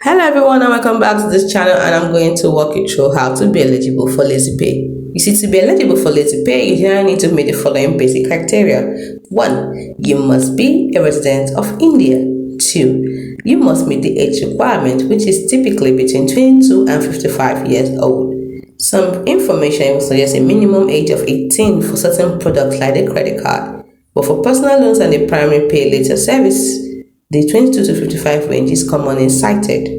Hello everyone and welcome back to this channel, and I'm going to walk you through how to be eligible for Lazypay. You see, to be eligible for Lazypay, you generally need to meet the following basic criteria. 1. You must be a resident of India. 2. You must meet the age requirement, which is typically between 22 and 55 years old. Some information will suggest a minimum age of 18 for certain products like the credit card, but for personal loans and the primary pay later service, the 22 to 55 range is commonly cited.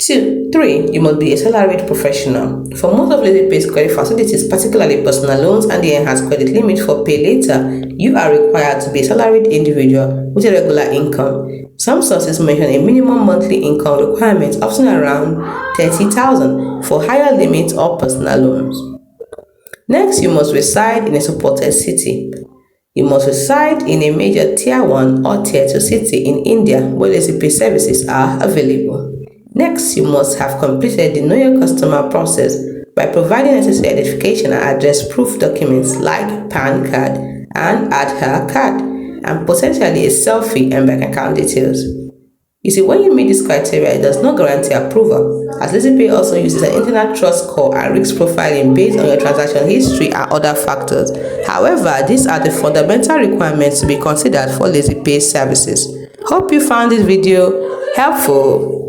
3. You must be a salaried professional. For most of Lazypay's credit facilities, particularly personal loans and the enhanced credit limit for pay later, you are required to be a salaried individual with a regular income. Some sources mention a minimum monthly income requirement, often around 30,000 for higher limits or personal loans. Next, you must reside in a supported city. You must reside in a major Tier 1 or Tier 2 city in India where Lazypay services are available. Next, you must have completed the Know Your Customer process by providing necessary identification and address proof documents like PAN card and Aadhaar card, and potentially a selfie and bank account details. You see, when you meet this criteria, it does not guarantee approval, as Lazypay also uses an internal trust score and risk profiling based on your transaction history and other factors. However, these are the fundamental requirements to be considered for Lazypay services. Hope you found this video helpful.